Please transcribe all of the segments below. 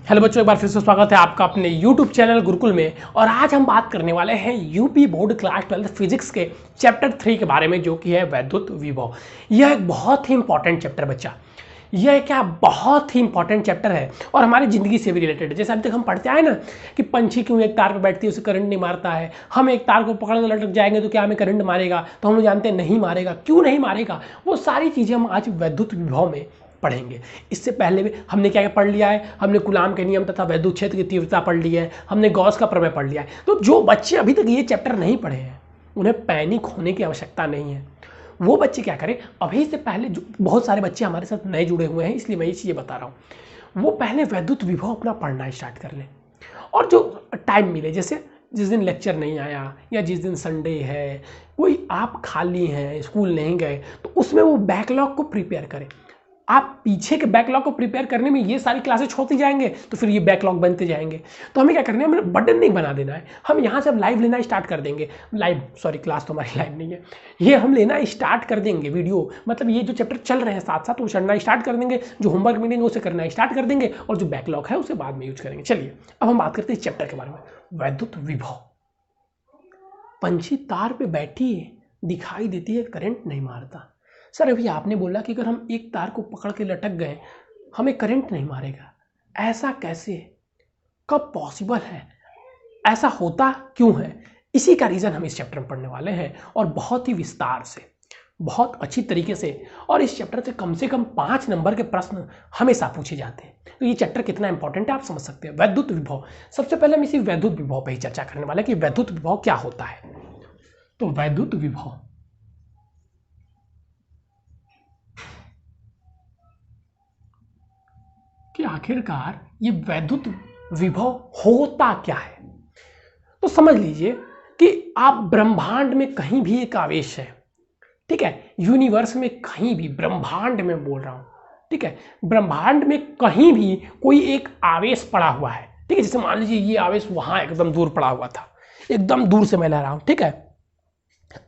Hello बच्चों, एक बार फिर से स्वागत है आपका अपने YouTube चैनल गुरुकुल में। और आज हम बात करने वाले हैं यूपी बोर्ड क्लास 12 फिजिक्स के चैप्टर 3 के बारे में, जो कि है वैद्युत विभव। यह एक बहुत ही इंपॉर्टेंट चैप्टर बच्चा, यह क्या बहुत ही इंपॉर्टेंट चैप्टर है और हमारी ज़िंदगी से भी रिलेटेड है। जैसे अभी तक हम पढ़ते आए ना कि पंछी क्यों एक तार पर बैठती है, उसे करंट नहीं मारता है। हम एक तार को पकड़ कर लटक जाएंगे तो क्या हमें करंट मारेगा? तो हम लोग जानते हैं नहीं मारेगा। क्यों नहीं मारेगा? वो सारी चीज़ें हम आज वैद्युत विभव में पढ़ेंगे। इससे पहले भी हमने क्या पढ़ लिया है? हमने कूलाम के नियम तथा वैद्युत क्षेत्र की तीव्रता पढ़ ली है, हमने गॉस का प्रमेय पढ़ लिया है। तो जो बच्चे अभी तक ये चैप्टर नहीं पढ़े हैं उन्हें पैनिक होने की आवश्यकता नहीं है। वो बच्चे क्या करें, अभी से पहले जो बहुत सारे बच्चे हमारे साथ नए जुड़े हुए हैं, इसलिए मैं ये चीज़ें बता रहा हूँ, वो पहले वैद्युत विभव अपना पढ़ना स्टार्ट कर लें। और जो टाइम मिले, जैसे जिस दिन लेक्चर नहीं आया या जिस दिन संडे है, कोई आप खाली हैं, स्कूल नहीं गए, तो उसमें वो बैकलॉग को प्रिपेयर करें। आप पीछे के बैकलॉग को प्रिपेयर करने में ये सारी क्लासेस छोड़ते जाएंगे तो फिर ये बैकलॉग बनते जाएंगे। तो हमें क्या करना है, हमें बटन नहीं बना देना है। हम यहाँ से अब लाइव लेना स्टार्ट कर देंगे। क्लास तो हमारी लाइव नहीं है, ये हम लेना स्टार्ट कर देंगे वीडियो। मतलब ये जो चैप्टर चल रहे हैं साथ साथ वो चढ़ना स्टार्ट कर देंगे, जो होमवर्क मिलेंगे उसे करना स्टार्ट कर देंगे और जो बैकलॉग है उसे बाद में यूज करेंगे। चलिए अब हम बात करते हैं इस चैप्टर के बारे में, वैद्युत विभव। पंछी तार पे बैठी है, दिखाई देती है, करंट नहीं मारता। सर अभी आपने बोला कि अगर हम एक तार को पकड़ के लटक गए हमें करंट नहीं मारेगा, ऐसा कैसे? कब पॉसिबल है? ऐसा होता क्यों है? इसी का रीज़न हम इस चैप्टर में पढ़ने वाले हैं और बहुत ही विस्तार से, बहुत अच्छी तरीके से। और इस चैप्टर से कम 5 नंबर के प्रश्न हमेशा पूछे जाते हैं। तो ये चैप्टर कितना इंपॉर्टेंट है आप समझ सकते हैं। वैद्युत विभव, सबसे पहले हम इसी वैद्युत विभव पर ही चर्चा करने वाले हैं कि वैद्युत विभव क्या होता है। तो वैद्युत विभव कि आखिरकार ये वैद्युत विभव होता क्या है। तो समझ लीजिए कि आप ब्रह्मांड में कहीं भी एक आवेश है, ठीक है, यूनिवर्स में कहीं भी, ब्रह्मांड में बोल रहा हूं, ठीक है, ब्रह्मांड में कहीं भी कोई एक आवेश पड़ा हुआ है, ठीक है। जैसे मान लीजिए ये आवेश वहां एकदम दूर पड़ा हुआ था, एकदम दूर से मैं ला रहा हूं, ठीक है,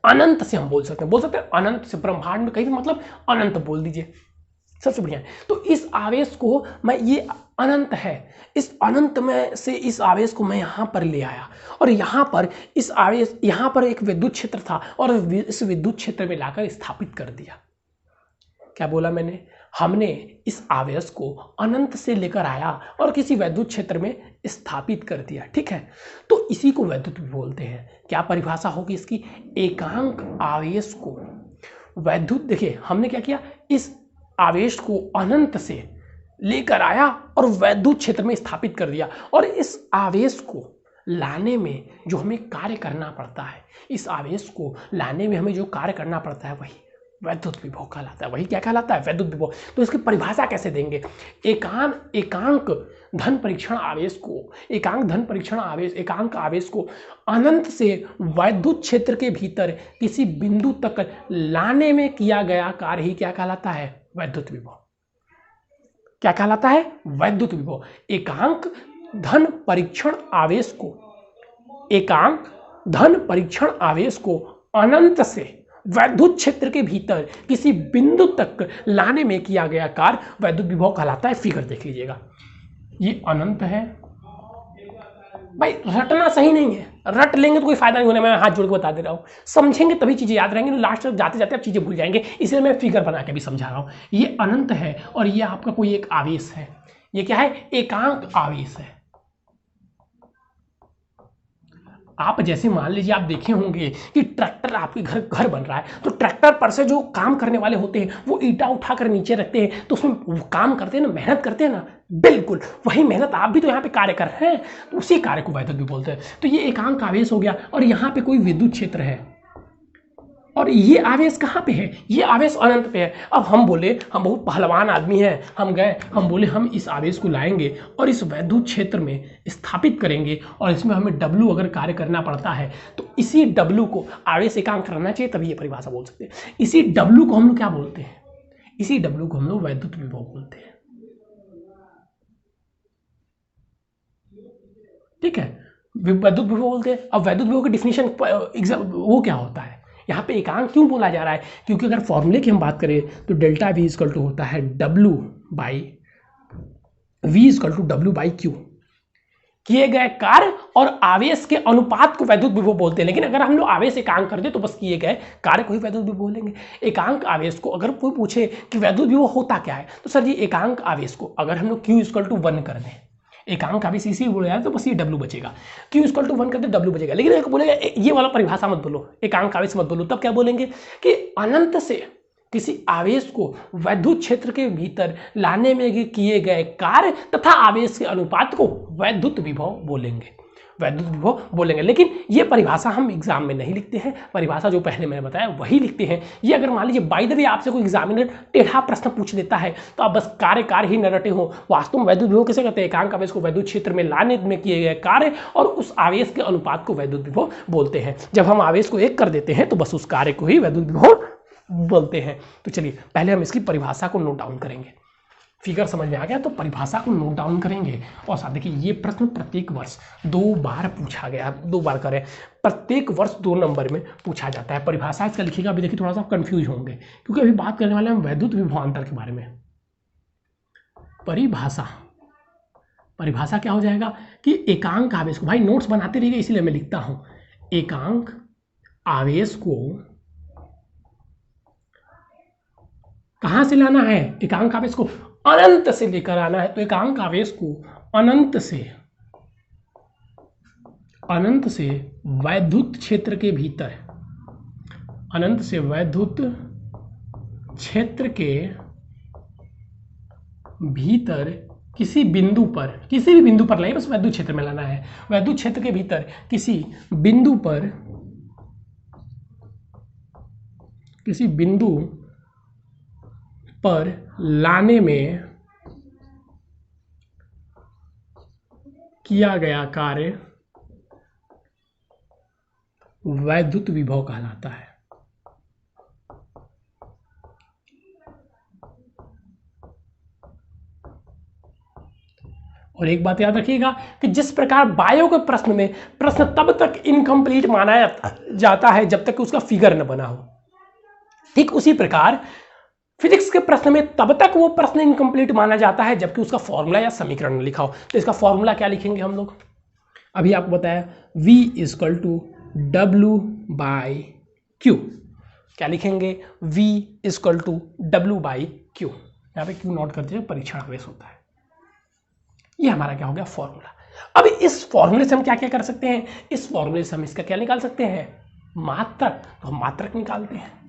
अनंत से हम बोल सकते हैं अनंत से, ब्रह्मांड में कहीं भी मतलब अनंत बोल दीजिए, सबसे बढ़िया है। तो इस आवेश को मैं, ये अनंत है, इस अनंत में से इस आवेश को मैं यहाँ पर ले आया और यहाँ पर इस आवेश, यहाँ पर एक विद्युत क्षेत्र था और इस विद्युत क्षेत्र में लाकर स्थापित कर दिया। क्या बोला मैंने? हमने इस आवेश को अनंत से लेकर आया और किसी वैद्युत क्षेत्र में स्थापित कर दिया, ठीक है। तो इसी को वैद्युत बोलते हैं। क्या परिभाषा होगी इसकी? एकांक आवेश को वैद्युत, देखिए हमने क्या किया, इस आवेश को अनंत से लेकर आया और वैद्युत क्षेत्र में स्थापित कर दिया। और इस आवेश को लाने में जो हमें कार्य करना पड़ता है, इस आवेश को लाने में हमें जो कार्य करना पड़ता है वही वैद्युत विभव कहलाता है। वही क्या कहलाता है? वैद्युत विभव। तो इसकी परिभाषा कैसे देंगे? एकांक धन परीक्षण आवेश को, एकांक आवेश को अनंत से वैद्युत क्षेत्र के भीतर किसी बिंदु तक लाने में किया गया कार्य ही क्या कहलाता है? वैद्युत विभव। क्या कहलाता है? वैद्युत विभव। एकांक धन परीक्षण आवेश को, एकांक धन परीक्षण आवेश को अनंत से वैद्युत क्षेत्र के भीतर किसी बिंदु तक लाने में किया गया कार्य वैद्युत विभव कहलाता है। फिगर देख लीजिएगा, ये अनंत है। भाई रटना सही नहीं है, रट लेंगे तो कोई फायदा नहीं होने, मैं हाथ जोड़ के बता दे रहा हूँ। समझेंगे तभी चीजें याद रहेंगी, तो लास्ट तक जाते जाते आप चीजें भूल जाएंगे, इसलिए मैं फिगर बना के भी समझा रहा हूँ। ये अनंत है और ये आपका कोई एक आवेश है। ये क्या है? एकांक आवेश है। आप जैसे मान लीजिए, आप देखे होंगे कि ट्रैक्टर, आपके घर बन रहा है, तो ट्रैक्टर पर से जो काम करने वाले होते हैं वो ईंटा उठाकर नीचे रखते हैं, तो उसमें वो काम करते हैं ना, मेहनत करते हैं ना, बिल्कुल वही मेहनत आप भी तो यहाँ पे कार्य कर रहे हैं, तो उसी कार्य को वैद्युत भी बोलते हैं। तो ये एकांक आवेश हो गया और यहाँ पे कोई विद्युत क्षेत्र है और ये आवेश कहाँ पे है? ये आवेश अनंत पे है। अब हम बोले, हम बहुत पहलवान आदमी हैं, हम गए, हम बोले हम इस आवेश को लाएंगे और इस वैद्युत क्षेत्र में स्थापित करेंगे और इसमें हमें W अगर कार्य करना पड़ता है तो इसी W को आवेश एकांक करना चाहिए, तभी ये परिभाषा बोल सकते हैं। इसी W को हम लोग क्या बोलते हैं? इसी W को हम लोग वैद्युत विभव बोलते हैं, ठीक है, वैद्युत विभव बोलते हैं। अब वैद्युत विभव की डिफिनेशन वो क्या होता है? यहाँ पे एकांक क्यों बोला जा रहा है? क्योंकि अगर फॉर्मूले की हम बात करें तो डेल्टा V इक्वल टू होता है W by V equal to W by Q. किए गए कार्य और आवेश के अनुपात को वैद्युत विभव बोलते हैं। लेकिन अगर हम लोग आवेश एकांक कर दे तो बस किए गए कार्य को ही वैद्युत विभव बोलेंगे। एकांक आवेश को अगर कोई पूछे कि वैद्युत विभव होता क्या है, तो सर जी एकांक आवेश को अगर हम लोग Q इक्वल टू 1 कर दें, एकांक आवेश इसी बोला है तो बस ये W बचेगा। Q इक्वल टू 1 कर दे W बचेगा। लेकिन एक बोलेगा ये वाला परिभाषा मत बोलो, एकांक आवेश मत बोलो, तब क्या बोलेंगे कि अनंत से किसी आवेश को वैद्युत क्षेत्र के भीतर लाने में किए गए कार्य तथा आवेश के अनुपात को वैद्युत विभव बोलेंगे, वैद्युत विभव बोलेंगे। लेकिन ये परिभाषा हम एग्जाम में नहीं लिखते हैं, परिभाषा जो पहले मैंने बताया वही लिखते हैं। ये अगर मान लीजिए बाय द वे आपसे कोई एग्जामिनर टेढ़ा प्रश्न पूछ लेता है तो आप बस कार्य ही न रटे हो। वास्तव में वैद्युत विभव कैसे कहते हैं? एकांक आवेश को वैद्युत क्षेत्र में लाने में किए गए कार्य और उस आवेश के अनुपात को वैद्युत विभव बोलते हैं। जब हम आवेश को एक कर देते हैं तो बस उस कार्य को ही वैद्युत विभव बोलते हैं। तो चलिए पहले हम इसकी परिभाषा को नोट डाउन करेंगे। फिगर समझ में आ गया तो परिभाषा को नोट डाउन करेंगे। और साथ देखिए ये प्रश्न प्रत्येक वर्ष 2 बार पूछा गया, 2 बार करें, प्रत्येक वर्ष 2 नंबर में पूछा जाता है। परिभाषा इसका लिखिएगा, अभी देखिए थोड़ा सा कंफ्यूज होंगे क्योंकि अभी बात करने वाले हम वैद्युत विभवांतर के बारे में। परिभाषा क्या हो जाएगा कि एकांक आवेश को, भाई नोट्स बनाते रहिए इसलिए मैं लिखता हूं, एकांक आवेश को कहां से लाना है? एकांक आवेश को अनंत से लेकर आना है। तो एकांक आवेश को अनंत से वैद्युत क्षेत्र के भीतर, अनंत से वैद्युत क्षेत्र के भीतर किसी बिंदु पर, किसी भी बिंदु पर लाइए, बस वैद्युत क्षेत्र में लाना है। वैद्युत क्षेत्र के भीतर किसी बिंदु पर लाने में किया गया कार्य वैद्युत विभव कहलाता है। और एक बात याद रखिएगा कि जिस प्रकार बायो के प्रश्न में प्रश्न तब तक इनकम्प्लीट माना जाता है जब तक उसका फिगर न बना हो, ठीक उसी प्रकार फिजिक्स के प्रश्न में तब तक वो प्रश्न इनकम्प्लीट माना जाता है जबकि उसका फॉर्मूला या समीकरण न लिखा हो। तो इसका फॉर्मूला क्या लिखेंगे हम लोग? अभी आपको बताया V equal to W by Q. क्या लिखेंगे? V equal to W by Q. यहाँ पे क्यू नोट कर दीजिए, परीक्षण आवेश होता है। ये हमारा क्या हो गया? फॉर्मूला। अब इस फॉर्मूले से हम क्या क्या कर सकते हैं? इस फॉर्मूले से हम इसका क्या निकाल सकते हैं? मात्रक। तो हम मात्रक निकालते हैं।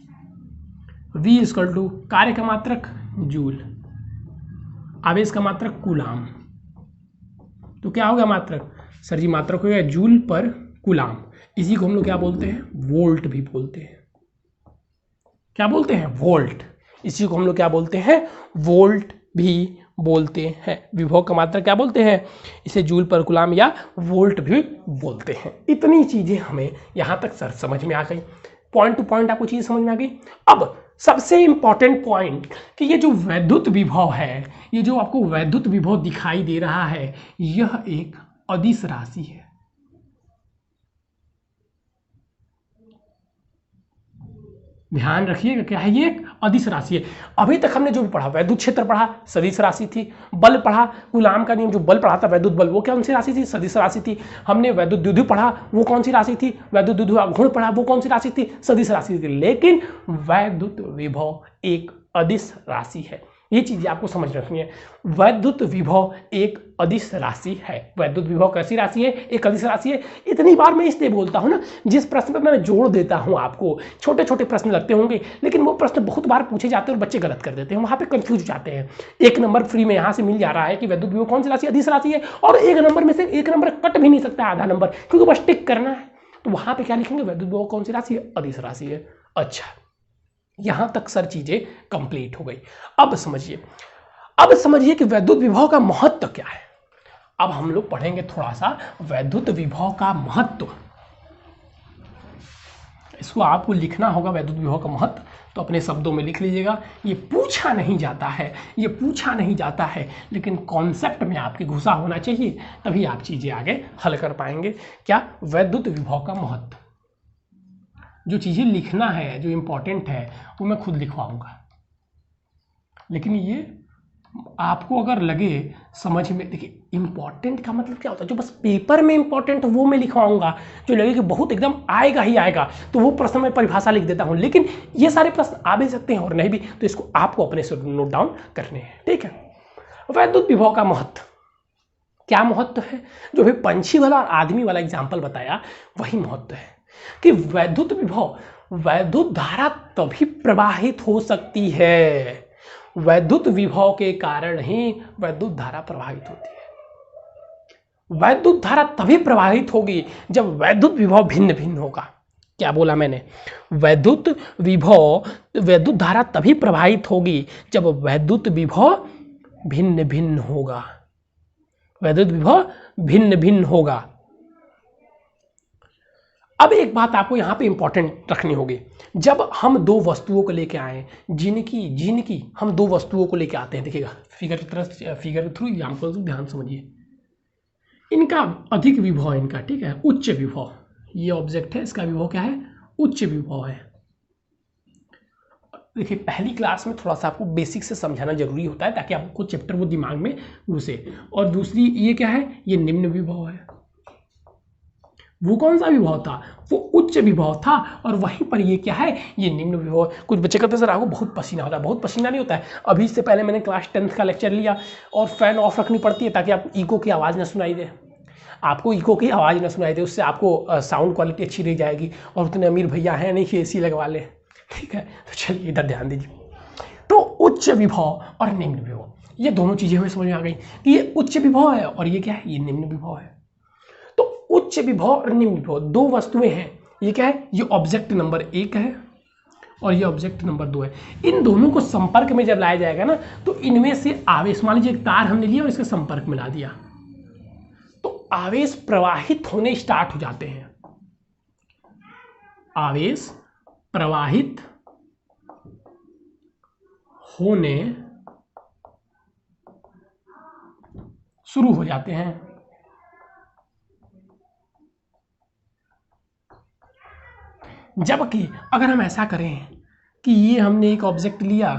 V इक्वल टू कार्य का मात्रक जूल, आवेश का मात्रक कूलाम। तो क्या होगा मात्रक? सर जी मात्रक हो गया जूल पर कूलाम। इसी को हम लोग क्या बोलते हैं? वोल्ट भी बोलते हैं। क्या बोलते हैं? वोल्ट। इसी को हम लोग क्या बोलते हैं? वोल्ट भी बोलते हैं। विभव का मात्रक क्या बोलते हैं? इसे जूल पर कूलाम या वोल्ट भी बोलते हैं। इतनी चीजें हमें यहां तक सर समझ में आ गई, पॉइंट टू पॉइंट आपको चीज समझ में आ गई। अब सबसे इंपॉर्टेंट पॉइंट कि ये जो वैद्युत विभव है, ये जो आपको वैद्युत विभव दिखाई दे रहा है, यह एक अदिश राशि है। ध्यान रखिएगा क्या है? ये एक अदिश राशि है। अभी तक हमने जो भी पढ़ा, वैद्युत क्षेत्र पढ़ा, सदिश राशि थी। बल पढ़ा, कूलाम का नियम जो बल पढ़ा था, वैद्युत बल, वो कौन सी राशि थी? सदिश राशि थी। हमने वैद्युत द्विध्रुव पढ़ा, वो कौन सी राशि थी? वैद्युत द्विध्रुव घूर्ण पढ़ा, वो कौन सी राशि थी? सदिश राशि थी। लेकिन वैद्युत विभव एक अदिश राशि है। ये चीजें आपको समझ रखनी है। वैद्युत विभव एक अदिश राशि है। वैद्युत विभव कैसी राशि है? एक अदिश राशि है। इतनी बार मैं इसलिए बोलता हूं ना, जिस प्रश्न पर मैं जोड़ देता हूं आपको, छोटे छोटे प्रश्न लगते होंगे लेकिन वो प्रश्न बहुत बार पूछे जाते हैं और बच्चे गलत कर देते हैं, वहां पे कंफ्यूज हो जाते हैं। 1 नंबर फ्री में यहां से मिल जा रहा है कि वैद्युत विभव कौन सी राशि? अदिश राशि है। और 1 नंबर में से 1 नंबर कट भी नहीं सकता, आधा नंबर, क्योंकि बस टिक करना है। तो वहां पे क्या लिखेंगे? वैद्युत विभव कौन सी राशि है? अदिश राशि है। अच्छा, यहां तक सर चीजें कंप्लीट हो गई। अब समझिए कि वैद्युत विभव का महत्व क्या है। अब हम लोग पढ़ेंगे थोड़ा सा वैद्युत विभव का महत्व। इसको आपको लिखना होगा, वैद्युत विभव का महत्व, तो अपने शब्दों में लिख लीजिएगा। ये पूछा नहीं जाता है, लेकिन कॉन्सेप्ट में आपके घुसा होना चाहिए, तभी आप चीजें आगे हल कर पाएंगे। क्या? वैद्युत विभव का महत्व। जो चीजें लिखना है, जो इंपॉर्टेंट है, वो मैं खुद लिखवाऊंगा, लेकिन ये आपको अगर लगे समझ में, देखिए इंपॉर्टेंट का मतलब क्या होता है, जो बस पेपर में इंपॉर्टेंट वो मैं लिखवाऊंगा, जो लगे कि बहुत एकदम आएगा ही आएगा तो वो प्रश्न में परिभाषा लिख देता हूं, लेकिन ये सारे प्रश्न आ भी सकते हैं और नहीं भी, तो इसको आपको अपने से नोट डाउन करने हैं, ठीक है। वैद्युत विभव का महत्व, क्या महत्व है, जो भी पंछी वाला और आदमी वाला एग्जाम्पल बताया वही महत्व है कि वैद्युत विभव, वैद्युत धारा तभी प्रवाहित हो सकती है, वैद्युत विभव के कारण ही वैद्युत धारा प्रवाहित होती है। वैद्युत धारा तभी प्रवाहित होगी जब वैद्युत विभव भिन्न भिन्न होगा। क्या बोला मैंने, वैद्युत विभव, वैद्युत धारा तभी प्रवाहित होगी जब वैद्युत विभव भिन्न भिन्न होगा, वैद्युत विभव भिन्न भिन्न होगा। अब एक बात आपको यहां पे इंपॉर्टेंट रखनी होगी, जब हम दो वस्तुओं को लेके आए, जिनकी हम दो वस्तुओं को लेके आते हैं, देखिएगा फिगर की तरह, फिगर के थ्रू एग्जाम्पल ध्यान समझिए, इनका अधिक विभव है इनका, ठीक है, उच्च विभव, ये ऑब्जेक्ट है, इसका विभव क्या है, उच्च विभव है। देखिए पहली क्लास में थोड़ा सा आपको बेसिक से समझाना जरूरी होता है ताकि आपको चैप्टर वो दिमाग में घुसे। और दूसरी ये क्या है, ये निम्न विभव है। वो कौन सा विभव था, वो उच्च विभव था, और वहीं पर ये क्या है, ये निम्न विभव। कुछ बच्चे कहते हैं सर आपको बहुत पसीना होता है, बहुत पसीना नहीं होता है। अभी इससे पहले मैंने क्लास 10th का लेक्चर लिया और फैन ऑफ रखनी पड़ती है ताकि आपको ईको की आवाज़ न सुनाई दे, आपको ईको की आवाज़ न सुनाई दे, उससे आपको साउंड क्वालिटी अच्छी रह जाएगी। और उतने अमीर भैया हैं नहीं कि AC लगवा ले, ठीक है। तो चलिए इधर ध्यान दीजिए। तो उच्च विभव और निम्न विभव, ये दोनों चीजें हमें समझ में आ गई कि ये उच्च विभव है और ये क्या है, ये निम्न विभव है। तो उच्च विभव और निम्न विभव दो वस्तुएं हैं, ये क्या है, ये ऑब्जेक्ट नंबर 1 है और ये ऑब्जेक्ट नंबर 2 है। इन दोनों को संपर्क में जब लाया जाएगा ना, तो इनमें से आवेश, मान लीजिए एक तार हमने लिया और इसके संपर्क में ला दिया, तो आवेश प्रवाहित होने स्टार्ट हो जाते हैं, आवेश प्रवाहित होने शुरू हो जाते हैं। जबकि अगर हम ऐसा करें कि ये हमने एक ऑब्जेक्ट लिया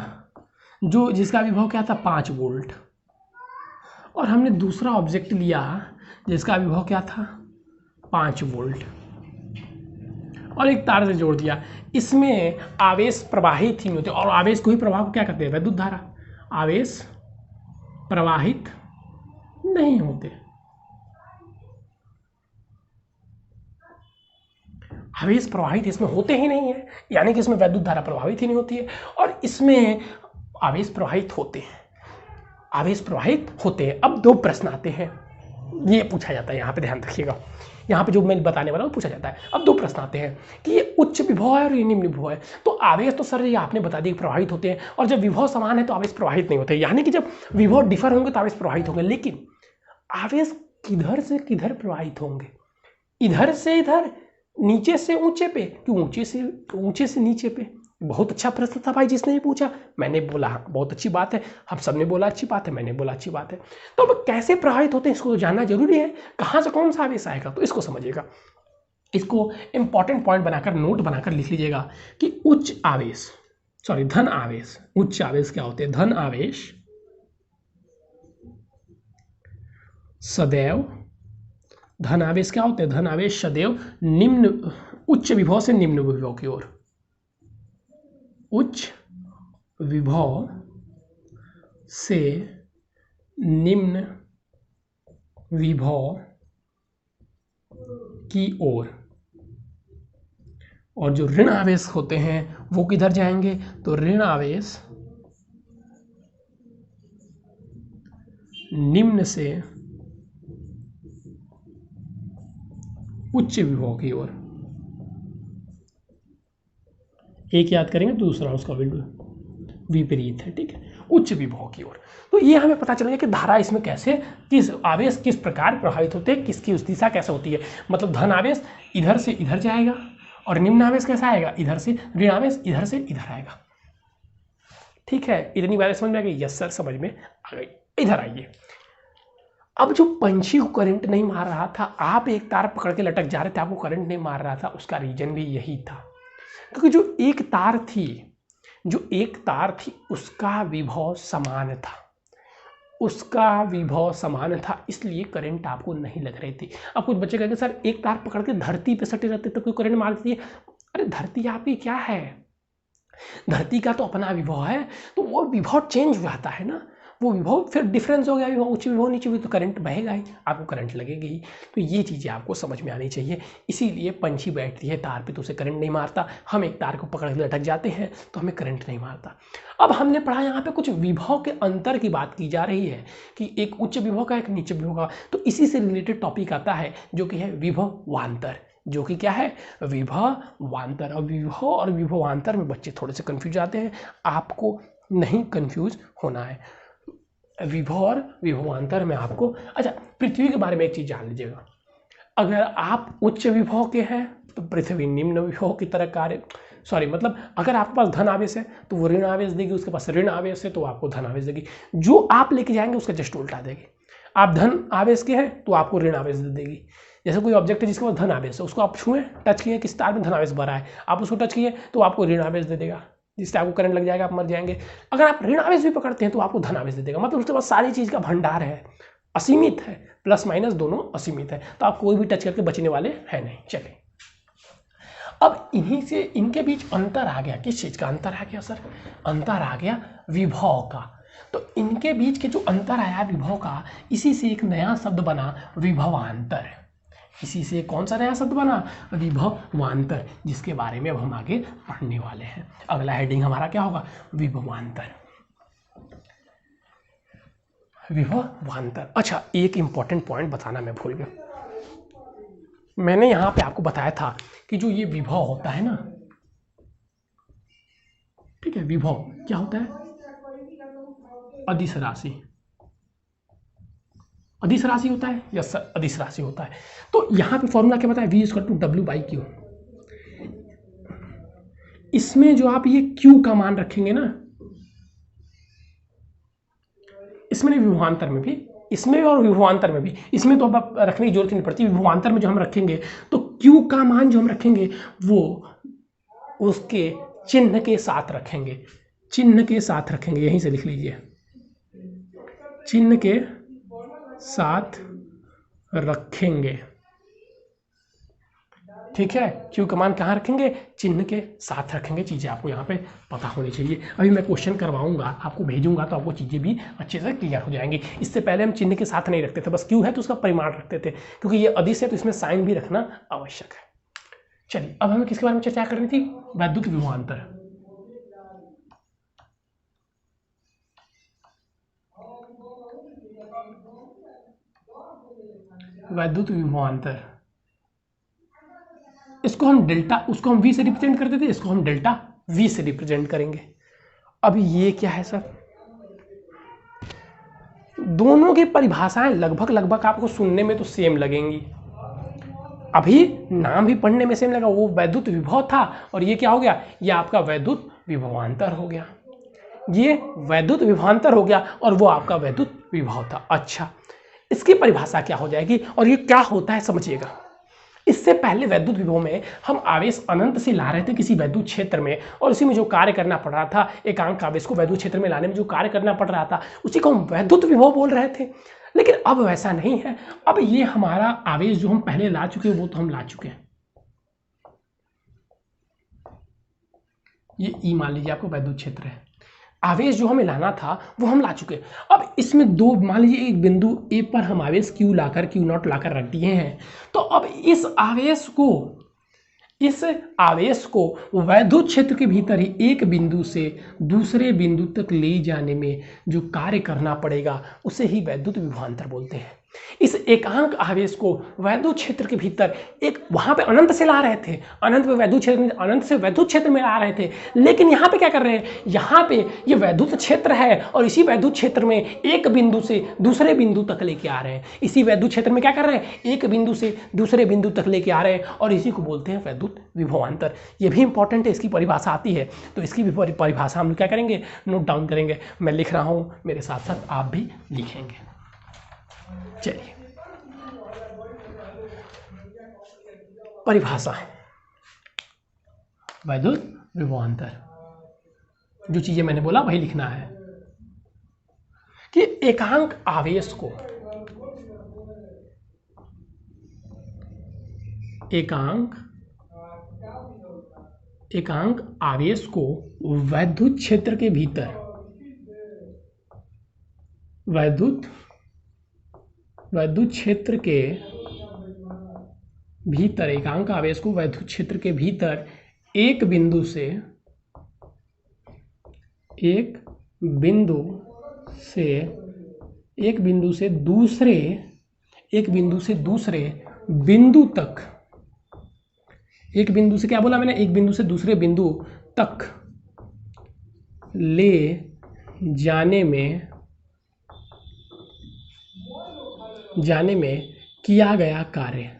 जो जिसका विभव क्या था 5 वोल्ट, और हमने दूसरा ऑब्जेक्ट लिया जिसका विभव क्या था 5 वोल्ट, और एक तार से जोड़ दिया, इसमें आवेश प्रवाहित ही नहीं होते। और आवेश को ही प्रवाह को क्या कहते हैं, वैद्युत धारा। आवेश प्रवाहित नहीं होते, आवेश प्रवाहित इसमें होते ही नहीं है, यानी कि इसमें वैद्युत धारा प्रवाहित ही नहीं होती है, और इसमें आवेश प्रवाहित होते हैं, आवेश प्रवाहित होते हैं। अब दो प्रश्न आते हैं, ये पूछा जाता है, यहाँ पे ध्यान रखिएगा, यहाँ पे जो मैं बताने वाला हूँ पूछा जाता है। अब दो प्रश्न आते हैं कि ये उच्च विभव है और ये निम्न विभव है। तो आवेश तो सर ये आपने बता दिया प्रवाहित होते हैं, और जब विभव समान है तो आवेश प्रवाहित नहीं होते, यानी कि जब विभव डिफर होंगे तो आवेश प्रवाहित होंगे। लेकिन आवेश किधर से किधर प्रवाहित होंगे, इधर से इधर, नीचे से ऊंचे पे, कि ऊंचे से नीचे पे। बहुत अच्छा प्रश्न था भाई जिसने ये पूछा, मैंने बोला बहुत अच्छी बात है, हम सब ने बोला अच्छी बात है, मैंने बोला अच्छी बात है। तो अब कैसे प्रवाहित होते हैं इसको तो जानना जरूरी है, कहाँ से कौन सा आवेश आएगा, तो इसको समझिएगा। इसको इंपॉर्टेंट पॉइंट बनाकर, नोट बनाकर लिख लीजिएगा कि उच्च आवेश, सॉरी धन आवेश, उच्च आवेश क्या होते हैं, धन आवेश सदैव, धन आवेश क्या होते हैं, धन आवेश सदैव निम्न, उच्च विभव से निम्न विभव की ओर, उच्च विभव से निम्न विभव की ओर। और जो ऋण आवेश होते हैं वो किधर जाएंगे, तो ऋण आवेश निम्न से उच्च विभव की ओर। एक याद करेंगे तो दूसरा उसका विपरीत है, ठीक है, उच्च विभव की ओर। तो ये हमें पता चलेगा कि धारा इसमें कैसे, किस आवेश किस प्रकार प्रभावित होते हैं, किसकी उस दिशा कैसे होती है। मतलब धन आवेश इधर से इधर जाएगा और निम्न आवेश कैसा आएगा, इधर से, ऋण आवेश इधर से इधर आएगा। ठीक है, इतनी बातें समझ में आ गई, यस सर समझ में आ गई। इधर आइए, अब जो पंछी को करंट नहीं मार रहा था, आप एक तार पकड़ के लटक जा रहे थे, आपको करंट नहीं मार रहा था, उसका रीजन भी यही था क्योंकि जो एक तार थी उसका विभव समान था। उसका विभव समान था, इसलिए करंट आपको नहीं लग रही थी। अब कुछ बच्चे कहेंगे सर एक तार पकड़ के धरती पे सटे रहते तो कोई करंट मारती है। अरे धरती आपकी क्या है, धरती का तो अपना विभव है, तो वो विभव चेंज हो जाता है ना, वो विभव फिर डिफरेंस हो गया, विभव उच्च विभव नीचे विभव, तो करंट बहेगा ही, आपको करंट लगेगी ही। तो ये चीज़ें आपको समझ में आनी चाहिए। इसीलिए पंछी बैठती है तार पे तो उसे करंट नहीं मारता, हम एक तार को पकड़ के लटक जाते हैं तो हमें करंट नहीं मारता। अब हमने पढ़ा यहाँ पे कुछ विभव के अंतर की बात की जा रही है कि एक उच्च विभव का एक नीचे विभव का, तो इसी से रिलेटेड टॉपिक आता है जो कि है विभवांतर, जो कि क्या है विभवांतर। और विभव और विभवांतर में बच्चे थोड़े से कंफ्यूज आते हैं, आपको नहीं कंफ्यूज होना है। विभव और विभवांतर में आपको, अच्छा पृथ्वी के बारे में एक चीज जान लीजिएगा, अगर आप उच्च विभव के हैं तो पृथ्वी निम्न विभव की तरह कार्य, मतलब अगर आपके पास धन आवेश है तो वो ऋण आवेश देगी, उसके पास ऋण आवेश है तो आपको धन आवेश देगी, जो आप लेके जाएंगे उसका जस्ट उल्टा देगी। आप धन आवेश के हैं तो आपको ऋण आवेश दे देगी। जैसे कोई ऑब्जेक्ट है जिसके पास धन आवेश है, उसको आप छुए टच किए, किस तार में धन आवेश भरा है, आप उसको टच किए तो आपको ऋण आवेश दे देगा, जिससे आपको करंट लग जाएगा, आप मर जाएंगे। अगर आप ऋण आवेश भी पकड़ते हैं तो आपको धन आवेश दे देगा, मतलब उसके पास सारी चीज़ का भंडार है, असीमित है, प्लस माइनस दोनों असीमित है, तो आप कोई भी टच करके बचने वाले हैं नहीं। चलिए अब इन्हीं से इनके बीच अंतर आ गया, किस चीज़ का अंतर आ गया सर, अंतर आ गया विभव का। तो इनके बीच के जो अंतर आया विभव का, इसी से एक नया शब्द बना विभवांतर। इसी से कौन सा नया शब्द बना, विभवांतर, जिसके बारे में अब हम आगे पढ़ने वाले हैं। अगला हेडिंग हमारा क्या होगा, विभवांतर। विभवांतर। अच्छा एक इंपॉर्टेंट पॉइंट बताना मैं भूल गया, मैंने यहां पे आपको बताया था कि जो ये विभव होता है ना, ठीक है, विभव क्या होता है, अदिश राशि, अदिश राशि होता है, यस अदिश राशि होता है। तो यहां पे फॉर्मूला क्या बताया, V=W/Q। इसमें जो आप ये Q का मान रखेंगे ना, इसमें विभवांतर में भी, इसमें और विभवांतर में भी, इसमें तो अब रखने की जरूरत नहीं पड़ती, विभवांतर में जो हम रखेंगे तो Q का मान जो हम रखेंगे वो उसके चिन्ह के साथ रखेंगे, चिन्ह के साथ रखेंगे, यहीं से लिख लीजिए, चिन्ह के साथ रखेंगे, ठीक है। Q का मान कहाँ रखेंगे, चिन्ह के साथ रखेंगे। चीज़ें आपको यहाँ पे पता होनी चाहिए। अभी मैं क्वेश्चन करवाऊंगा, आपको भेजूंगा, तो आपको चीज़ें भी अच्छे से क्लियर हो जाएंगी। इससे पहले हम चिन्ह के साथ नहीं रखते थे, बस Q है तो उसका परिमाण रखते थे, क्योंकि ये अदिश है तो इसमें साइन भी रखना आवश्यक है। चलिए अब हमें किसके बारे में चर्चा करनी थी, वैद्युत विभवांतर। वैद्युत विभवांतर, इसको हम डेल्टा, उसको हम V से रिप्रेजेंट करते थे, इसको हम डेल्टा V से रिप्रेजेंट करेंगे। अब ये क्या है सर, दोनों की परिभाषाएं लगभग आपको सुनने में तो सेम लगेंगी, अभी नाम भी पढ़ने में सेम लगा, वो वैद्युत विभव था और ये क्या हो गया, ये आपका वैद्युत विभवांतर हो गया, ये वैद्युत विभवांतर हो गया और वो आपका वैद्युत विभव था। अच्छा इसकी परिभाषा क्या हो जाएगी और ये क्या होता है समझिएगा। इससे पहले वैद्युत विभव में हम आवेश अनंत से ला रहे थे किसी वैद्युत क्षेत्र में, और उसी में जो कार्य करना पड़ रहा था, एकांक आवेश को वैद्युत क्षेत्र में लाने में जो कार्य करना पड़ रहा था, उसी को हम वैद्युत विभव बोल रहे थे। लेकिन अब वैसा नहीं है, अब ये हमारा आवेश जो हम पहले ला चुके हैं वो तो हम ला चुके हैं, ये ई मान लीजिए आपको वैद्युत क्षेत्र है, आवेश जो हमें लाना था वो हम ला चुके हैं। अब इसमें दो, मान लीजिए एक बिंदु ए पर हम आवेश Q लाकर Q0 लाकर रख दिए हैं, तो अब इस आवेश को वैद्युत क्षेत्र के भीतर ही एक बिंदु से दूसरे बिंदु तक ले जाने में जो कार्य करना पड़ेगा उसे ही वैद्युत विभवांतर बोलते हैं। इस एकांक आवेश को वैद्युत क्षेत्र के भीतर एक, वहां पे अनंत से ला रहे थे, अनंत पे वैद्युत क्षेत्र, अनंत से वैद्युत क्षेत्र में ला रहे थे, लेकिन यहाँ पे क्या कर रहे हैं, यहाँ पे ये वैद्युत क्षेत्र है और इसी वैद्युत क्षेत्र में एक बिंदु से दूसरे बिंदु तक लेके आ रहे हैं, इसी वैद्युत क्षेत्र में क्या कर रहे हैं, एक बिंदु से दूसरे बिंदु तक लेके आ रहे हैं, और इसी को बोलते हैं वैद्युत विभवांतर। ये भी इंपॉर्टेंट है, इसकी परिभाषा आती है तो इसकी भी परिभाषा हम क्या करेंगे, नोट डाउन करेंगे। मैं लिख रहा हूँ, मेरे साथ साथ आप भी लिखेंगे। चलिए परिभाषा, वैद्युत विभवांतर, जो चीजें मैंने बोला वही लिखना है। कि एकांक आवेश को एकांक आवेश को वैद्युत क्षेत्र के भीतर वैद्युत क्षेत्र के भीतर एकांक आवेश को वैद्युत क्षेत्र के भीतर एक बिंदु से दूसरे बिंदु तक, एक बिंदु से क्या बोला मैंने, एक बिंदु से दूसरे बिंदु तक ले जाने में किया गया कार्य।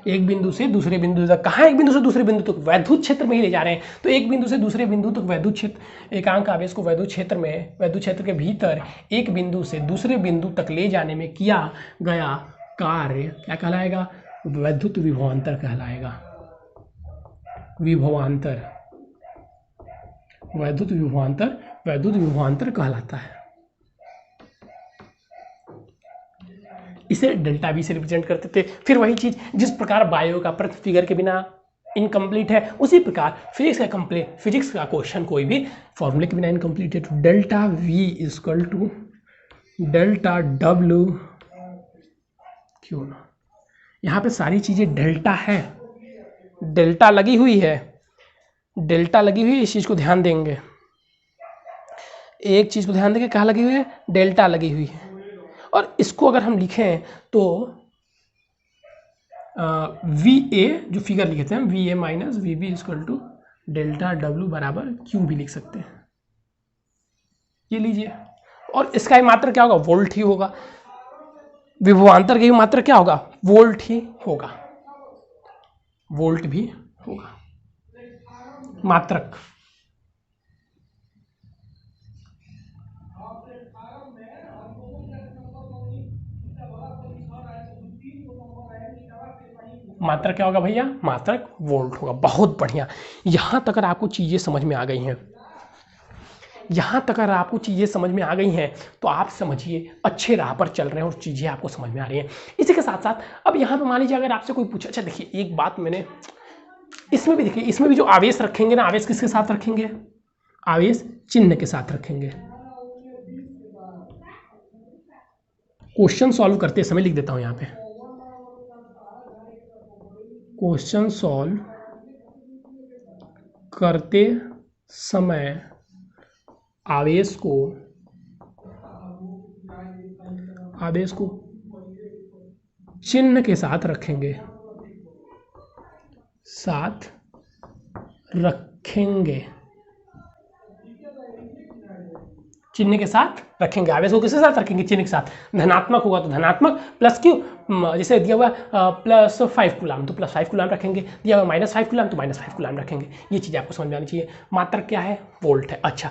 एक बिंदु से दूसरे बिंदु तक, कहाँ एक बिंदु से दूसरे बिंदु तक, वैद्युत क्षेत्र में ही ले जा रहे हैं। तो एक बिंदु से दूसरे बिंदु तक वैद्युत क्षेत्र, एकांक आवेश को वैद्युत क्षेत्र के भीतर एक बिंदु से दूसरे बिंदु तक ले जाने में किया गया कार्य क्या कहलाएगा? वैद्युत विभवांतर कहलाएगा। वैद्युत विभवांतर कहलाता है। इसे डेल्टा वी से रिप्रेजेंट करते थे। फिर वही चीज जिस प्रकार बायो का प्रति फिगर के बिना इनकम्प्लीट है, उसी प्रकार फिजिक्स का क्वेश्चन कोई भी फॉर्मूले के बिना इनकम्प्लीट है। तो delta V equal to delta W क्यों ना, यहाँ पे सारी चीजें डेल्टा है, डेल्टा लगी हुई है, इस चीज को ध्यान देंगे, एक चीज को ध्यान देंगे, कहाँ लगी हुई है? डेल्टा लगी हुई है। और इसको अगर हम लिखें तो वी ए जो फिगर लिखे थे हम, V A minus V B equal to delta W बराबर क्यू भी लिख सकते हैं। ये लीजिए, और इसका ही मात्रा क्या होगा? वोल्ट ही होगा। विभवांतर की मात्रा क्या होगा? वोल्ट ही होगा, वोल्ट भी होगा मात्रक। मात्रक क्या होगा भैया? मात्रक वोल्ट होगा। बहुत बढ़िया, यहां तक अगर आपको चीजें समझ में आ गई हैं, तो आप समझिए अच्छे राह पर चल रहे हैं और चीजें आपको समझ में आ रही हैं। इसी के साथ साथ अब यहाँ पे मान लीजिए अगर आपसे कोई पूछे, अच्छा देखिए एक बात मैंने इसमें भी देखिए, इसमें भी जो आवेश रखेंगे ना, आवेश किसके साथ रखेंगे? आवेश चिन्ह के साथ रखेंगे। क्वेश्चन सॉल्व करते समय लिख देता हूं यहाँ पे, क्वेश्चन सॉल्व करते समय आवेश को चिन्ह के साथ रखेंगे, चिन्ह के साथ रखेंगे। आवेश को किसके साथ रखेंगे? चिन्ह के साथ। धनात्मक होगा तो धनात्मक, प्लस क्यू, जैसे दिया हुआ प्लस 5 कूलाम तो प्लस 5 कूलाम रखेंगे, दिया हुआ माइनस 5 कूलाम तो माइनस 5 कूलाम रखेंगे। ये चीज़ आपको समझ में आनी चाहिए। मात्रक क्या है? वोल्ट है। अच्छा,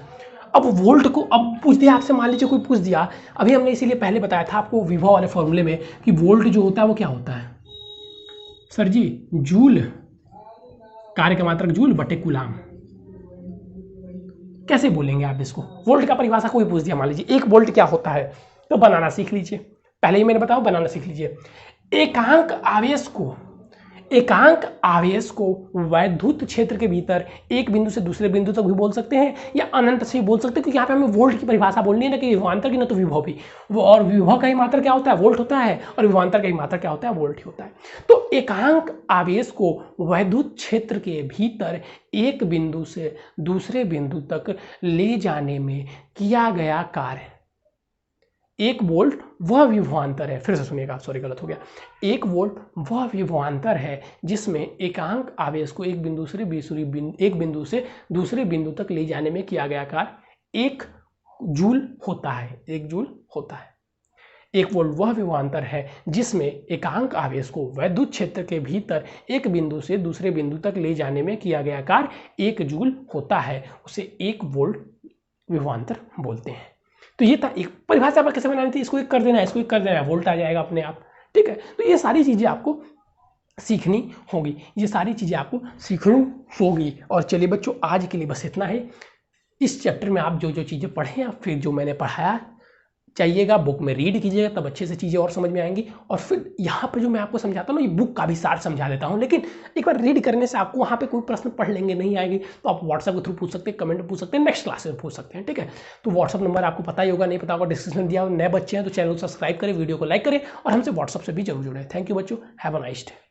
अब वोल्ट को अब पूछ दिया आपसे, मान लीजिए कोई पूछ दिया, अभी हमने इसीलिए पहले बताया था आपको विभव वाले फॉर्मूले में कि वोल्ट जो होता है वो क्या होता है? सर जी जूल, कार्य का मात्रक जूल बटे कूलाम। कैसे बोलेंगे आप इसको? वोल्ट का परिभाषा कोई पूछ दिया, मान लीजिए 1 वोल्ट क्या होता है, तो बनाना सीख लीजिए। पहले ही मैंने बताया, बनाना सीख लीजिए। एकांक आवेश को वैद्युत क्षेत्र के भीतर एक बिंदु से दूसरे बिंदु तक भी बोल सकते हैं या अनंत से भी बोल सकते हैं, क्योंकि यहाँ पे हमें वोल्ट की परिभाषा बोलनी है ना, कि विभवांतर की ना तो विभव भी। वो और विभव का ही मात्रा क्या होता है? वोल्ट होता है, और विभवांतर का ही मात्रा क्या होता है? वोल्ट ही होता है। तो एकांक आवेश को वैद्युत क्षेत्र के भीतर एक बिंदु से दूसरे बिंदु तक ले जाने में किया गया कार्य, 1 वोल्ट वह विभवांतर है। फिर से सुनिएगा, सॉरी गलत हो गया। 1 वोल्ट वह विभवांतर है जिसमें एकांक आवेश को एक बिंदु से दूसरे बिंदु तक ले जाने में किया गया कार्य 1 जूल होता है। 1 जूल होता है। 1 वोल्ट वह विभवांतर है जिसमें एकांक आवेश को वैद्युत क्षेत्र के भीतर एक बिंदु से दूसरे बिंदु तक ले जाने में किया गया कार्य 1 जूल होता है। उसे 1 वोल्ट विभवांतर बोलते हैं। तो ये था एक परिभाषा पर कैसे बनानी थी, इसको एक कर देना है, इसको एक कर देना है, वोल्ट आ जाएगा अपने आप। ठीक है, तो ये सारी चीज़ें आपको सीखनी होगी, और चलिए बच्चों, आज के लिए बस इतना है। इस चैप्टर में आप जो चीज़ें पढ़े या फिर जो मैंने पढ़ाया चाहिएगा, बुक में रीड कीजिएगा, तब अच्छे से चीज़ें और समझ में आएंगी। और फिर यहाँ पे जो मैं आपको समझाता हूँ ना, ये बुक का भी सार समझा देता हूँ, लेकिन एक बार रीड करने से आपको वहाँ पे कोई प्रश्न पढ़ लेंगे नहीं आएगी तो आप व्हाट्सएप के थ्रू पूछ सकते हैं, कमेंट में पूछ सकते हैं, नेक्स्ट क्लास में पूछ सकते हैं, ठीक है। तो व्हाट्सएप नंबर आपको पता ही होगा, नहीं पता होगा डिस्क्रिप्शन दिया हो। नए बच्चे हैं तो चैनल को सब्सक्राइब करें, वीडियो को लाइक करें और हमसे व्हाट्सएप से भी जरूर जुड़े। थैंक यू बच्चों, हैव अ नाइस डे।